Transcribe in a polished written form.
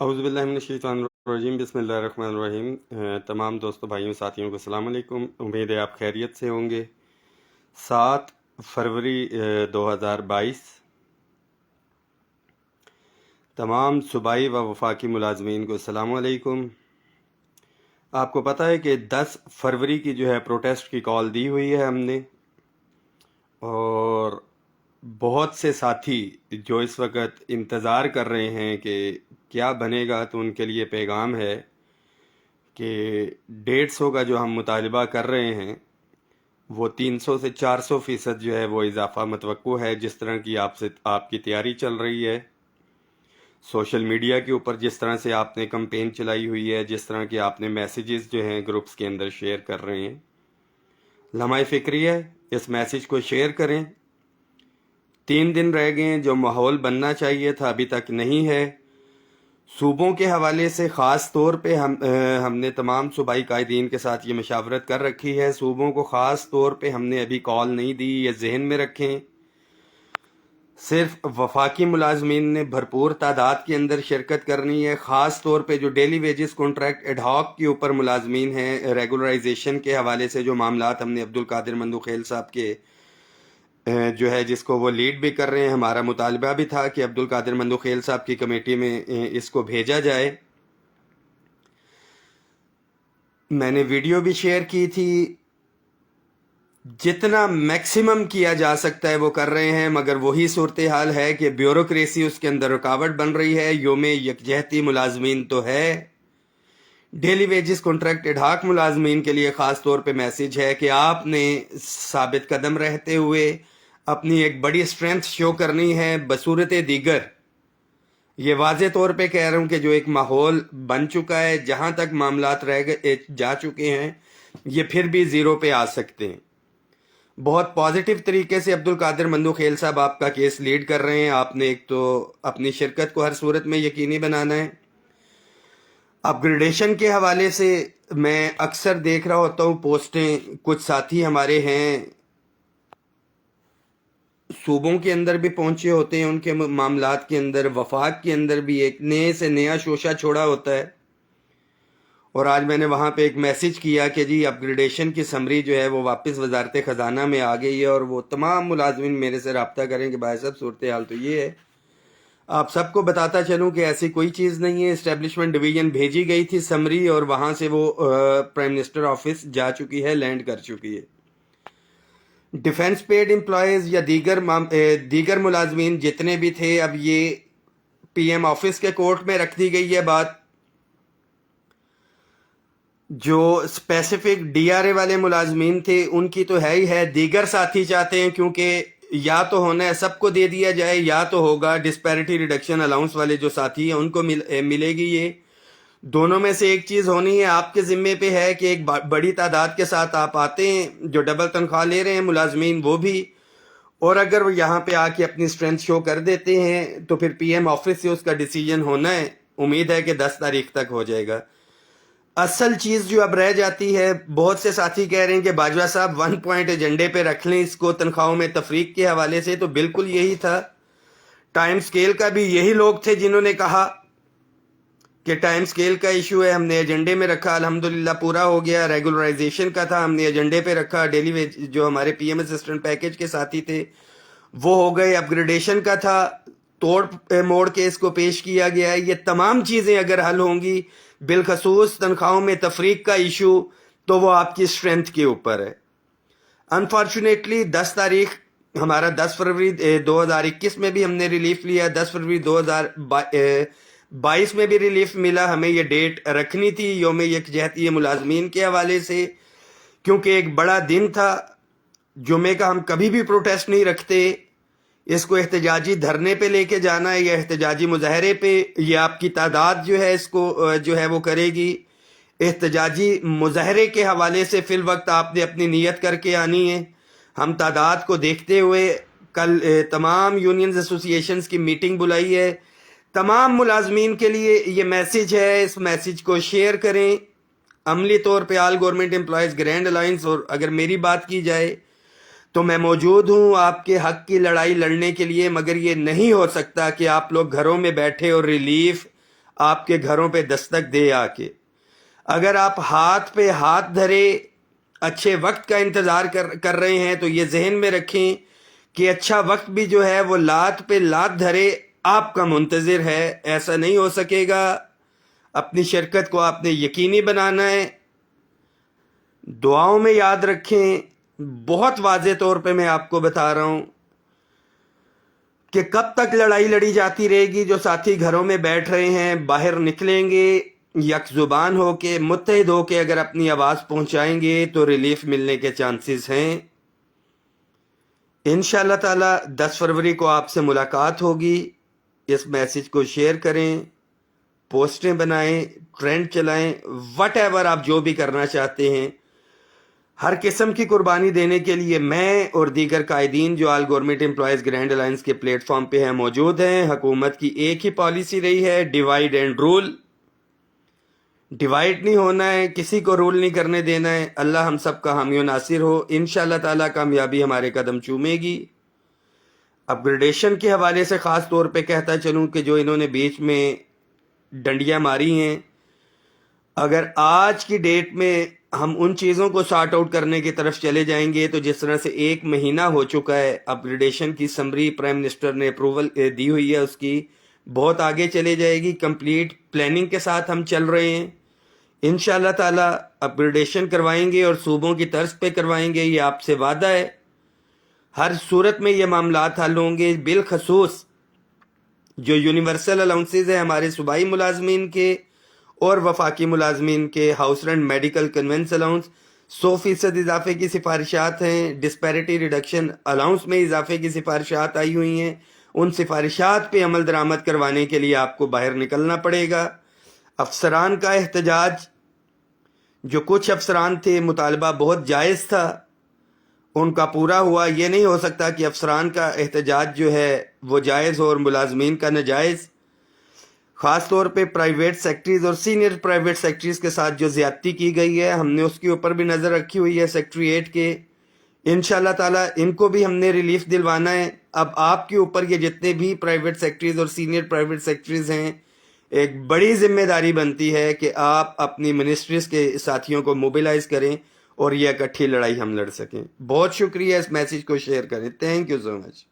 اعوذ باللہ من الشیطان الرجیم، بسم اللہ الرحمن الرحیم۔ تمام دوستوں، بھائیوں، ساتھیوں کو السلام علیکم۔ امید ہے آپ خیریت سے ہوں گے۔ 7 فروری 2022، تمام صوبائی و وفاقی ملازمین کو السلام علیکم۔ آپ کو پتہ ہے کہ 10 فروری کی جو ہے پروٹیسٹ کی کال دی ہوئی ہے ہم نے، اور بہت سے ساتھی جو اس وقت انتظار کر رہے ہیں کہ کیا بنے گا، تو ان کے لیے پیغام ہے کہ 150 کا جو ہم مطالبہ کر رہے ہیں وہ 300 سے 400% جو ہے وہ اضافہ متوقع ہے۔ جس طرح کی آپ کی تیاری چل رہی ہے سوشل میڈیا کے اوپر، جس طرح سے آپ نے کمپین چلائی ہوئی ہے، جس طرح کی آپ نے میسیجز جو ہیں گروپس کے اندر شیئر کر رہے ہیں، لمحہ فکری ہے، اس میسیج کو شیئر کریں۔ 3 دن رہ گئے ہیں، جو ماحول بننا چاہیے تھا ابھی تک نہیں ہے۔ صوبوں کے حوالے سے خاص طور پہ ہم نے تمام صوبائی قائدین کے ساتھ یہ مشاورت کر رکھی ہے۔ صوبوں کو خاص طور پہ ہم نے ابھی کال نہیں دی، یہ ذہن میں رکھیں۔ صرف وفاقی ملازمین نے بھرپور تعداد کے اندر شرکت کرنی ہے، خاص طور پہ جو daily wages contract ad hoc کے اوپر ملازمین ہیں۔ ریگولرائزیشن کے حوالے سے جو معاملات ہم نے عبدالقادر مندوخیل صاحب کے جو ہے، جس کو وہ لیڈ بھی کر رہے ہیں، ہمارا مطالبہ بھی تھا کہ عبدالقادر مندوخیل صاحب کی کمیٹی میں اس کو بھیجا جائے۔ میں نے ویڈیو بھی شیئر کی تھی، جتنا میکسیمم کیا جا سکتا ہے وہ کر رہے ہیں، مگر وہی صورتحال ہے کہ بیوروکریسی اس کے اندر رکاوٹ بن رہی ہے۔ یوم یکجہتی ملازمین تو ہے، daily wages contract ad hoc ملازمین کے لیے خاص طور پہ میسیج ہے کہ آپ نے ثابت قدم رہتے ہوئے اپنی ایک بڑی اسٹرینتھ شو کرنی ہے بصورت دیگر۔ یہ واضح طور پہ کہہ رہا ہوں کہ جو ایک ماحول بن چکا ہے، جہاں تک معاملات جا چکے ہیں، یہ پھر بھی زیرو پہ آ سکتے ہیں۔ بہت پازیٹیو طریقے سے عبدالقادر مندوخیل صاحب آپ کا کیس لیڈ کر رہے ہیں۔ آپ نے ایک تو اپنی شرکت کو ہر صورت میں یقینی بنانا ہے۔ اپ گریڈیشن کے حوالے سے میں اکثر دیکھ رہا ہوتا ہوں پوسٹیں، کچھ ساتھی ہمارے ہیں صوبوں کے اندر بھی پہنچے ہوتے ہیں، ان کے معاملات کے اندر، وفاق کے اندر بھی ایک نئے سے نیا شوشہ چھوڑا ہوتا ہے۔ اور آج میں نے وہاں پہ ایک میسیج کیا کہ جی اپ گریڈیشن کی سمری جو ہے وہ واپس وزارت خزانہ میں آ گئی ہے، اور وہ تمام ملازمین میرے سے رابطہ کریں کہ بھائی صاحب صورتحال تو یہ ہے۔ آپ سب کو بتاتا چلوں کہ ایسی کوئی چیز نہیں ہے۔ اسٹیبلشمنٹ ڈویژن بھیجی گئی تھی سمری، اور وہاں سے وہ پرائم منسٹر آفس جا چکی ہے، لینڈ کر چکی ہے۔ ڈیفنس پیڈ امپلائیز یا دیگر ملازمین جتنے بھی تھے، اب یہ پی ایم آفس کے کورٹ میں رکھ دی گئی ہے بات۔ جو اسپیسیفک ڈی آر اے والے ملازمین تھے ان کی تو ہے ہی ہے، دیگر ساتھی چاہتے ہیں کیونکہ یا تو ہونا ہے سب کو دے دیا جائے، یا تو ہوگا ڈسپیرٹی ریڈکشن الاؤنس والے جو ساتھی ہیں ان کو ملے گی۔ یہ دونوں میں سے ایک چیز ہونی ہے۔ آپ کے ذمے پہ ہے کہ ایک بڑی تعداد کے ساتھ آپ آتے ہیں، جو ڈبل تنخواہ لے رہے ہیں ملازمین وہ بھی، اور اگر وہ یہاں پہ آ کے اپنی اسٹرینتھ شو کر دیتے ہیں تو پھر پی ایم آفس سے اس کا ڈیسیجن ہونا ہے۔ امید ہے کہ 10 تاریخ تک ہو جائے گا۔ اصل چیز جو اب رہ جاتی ہے، بہت سے ساتھی کہہ رہے ہیں کہ باجوہ صاحب 1 پوائنٹ ایجنڈے پہ رکھ لیں اس کو تنخواہوں میں تفریق کے حوالے سے، تو بالکل یہی تھا۔ ٹائم سکیل کا بھی یہی لوگ تھے جنہوں نے کہا کہ ٹائم سکیل کا ایشو ہے، ہم نے ایجنڈے میں رکھا، الحمدللہ پورا ہو گیا۔ ریگولرائزیشن کا تھا، ہم نے ایجنڈے پہ رکھا۔ ڈیلی ویج جو ہمارے پی ایم اسسٹنٹ پیکج کے ساتھی تھے وہ ہو گئے۔ اپ گریڈیشن کا تھا، توڑ موڑ کے اس کو پیش کیا گیا ہے۔ یہ تمام چیزیں اگر حل ہوں گی، بالخصوص تنخواہوں میں تفریق کا ایشو، تو وہ آپ کی اسٹرینتھ کے اوپر ہے۔ انفارچونیٹلی 10 تاریخ ہمارا 10 فروری 2021 میں بھی ہم نے ریلیف لیا، 10 فروری 2022 میں بھی ریلیف ملا۔ ہمیں یہ ڈیٹ رکھنی تھی یوم یکجہتی ملازمین کے حوالے سے، کیونکہ ایک بڑا دن تھا۔ جمعے کا ہم کبھی بھی پروٹیسٹ نہیں رکھتے، اس کو احتجاجی دھرنے پہ لے کے جانا ہے یا احتجاجی مظاہرے پہ، یہ آپ کی تعداد جو ہے اس کو جو ہے وہ کرے گی۔ احتجاجی مظاہرے کے حوالے سے فی الوقت آپ نے اپنی نیت کر کے آنی ہے۔ ہم تعداد کو دیکھتے ہوئے کل تمام یونینز ایسوسی ایشنز کی میٹنگ بلائی ہے۔ تمام ملازمین کے لیے یہ میسیج ہے، اس میسیج کو شیئر کریں۔ عملی طور پہ آل گورنمنٹ امپلائیز گرینڈ الائنس، اور اگر میری بات کی جائے تو میں موجود ہوں آپ کے حق کی لڑائی لڑنے کے لیے، مگر یہ نہیں ہو سکتا کہ آپ لوگ گھروں میں بیٹھے اور ریلیف آپ کے گھروں پہ دستک دے آ کے. اگر آپ ہاتھ پہ ہاتھ دھرے اچھے وقت کا انتظار کر رہے ہیں تو یہ ذہن میں رکھیں کہ اچھا وقت بھی جو ہے وہ لات پہ لات دھرے آپ کا منتظر ہے. ایسا نہیں ہو سکے گا. اپنی شرکت کو آپ نے یقینی بنانا ہے. دعاؤں میں یاد رکھیں. بہت واضح طور پہ میں آپ کو بتا رہا ہوں کہ کب تک لڑائی لڑی جاتی رہے گی. جو ساتھی گھروں میں بیٹھ رہے ہیں باہر نکلیں گے یک زبان ہو کے متحد ہو کے اگر اپنی آواز پہنچائیں گے تو ریلیف ملنے کے چانسز ہیں. انشاءاللہ تعالی 10 فروری کو آپ سے ملاقات ہوگی. اس میسج کو شیئر کریں, پوسٹیں بنائیں, ٹرینڈ چلائیں, وٹ ایور آپ جو بھی کرنا چاہتے ہیں. ہر قسم کی قربانی دینے کے لیے میں اور دیگر قائدین جو آل گورنمنٹ امپلائیز گرینڈ الائنس کے پلیٹ فارم پہ ہیں موجود ہیں. حکومت کی ایک ہی پالیسی رہی ہے, ڈیوائیڈ اینڈ رول. ڈیوائیڈ نہیں ہونا ہے, کسی کو رول نہیں کرنے دینا ہے. اللہ ہم سب کا حامی و ناصر ہو. انشاءاللہ تعالی کامیابی ہمارے قدم چومے گی. اپ گریڈیشن کے حوالے سے خاص طور پہ کہتا چلوں کہ جو انہوں نے بیچ میں ڈنڈیاں ماری ہیں, اگر آج کی ڈیٹ میں ہم ان چیزوں کو سارٹ آؤٹ کرنے کی طرف چلے جائیں گے تو جس طرح سے 1 مہینہ ہو چکا ہے, اپ گریڈیشن کی سمری پرائم منسٹر نے اپروول دی ہوئی ہے, اس کی بہت آگے چلے جائے گی. کمپلیٹ پلاننگ کے ساتھ ہم چل رہے ہیں. انشاءاللہ تعالی اپ گریڈیشن کروائیں گے اور صوبوں کی طرز پہ کروائیں گے, یہ آپ سے وعدہ ہے. ہر صورت میں یہ معاملات حل ہوں گے. بالخصوص جو یونیورسل الاؤنسز ہیں ہمارے صوبائی ملازمین کے اور وفاقی ملازمین کے, house rent medical conveyance allowance 100% اضافے کی سفارشات ہیں. ڈسپیرٹی ریڈکشن الاؤنس میں اضافے کی سفارشات آئی ہوئی ہیں. ان سفارشات پہ عمل درآمد کروانے کے لیے آپ کو باہر نکلنا پڑے گا. افسران کا احتجاج, جو کچھ افسران تھے مطالبہ بہت جائز تھا, ان کا پورا ہوا. یہ نہیں ہو سکتا کہ افسران کا احتجاج جو ہے وہ جائز ہو اور ملازمین کا ناجائز. خاص طور پہ پرائیویٹ سیکٹریز اور سینئر پرائیویٹ سیکٹریز کے ساتھ جو زیادتی کی گئی ہے ہم نے اس کے اوپر بھی نظر رکھی ہوئی ہے سیکٹریٹ کے. انشاءاللہ تعالی ان کو بھی ہم نے ریلیف دلوانا ہے. اب آپ کے اوپر یہ جتنے بھی پرائیویٹ سیکٹریز اور سینئر پرائیویٹ سیکٹریز ہیں, ایک بڑی ذمہ داری بنتی ہے کہ آپ اپنی منسٹریز کے ساتھیوں کو موبیلائز کریں اور یہ اکٹھی لڑائی ہم لڑ سکیں. بہت شکریہ. اس میسج کو شیئر کریں. Thank you so much.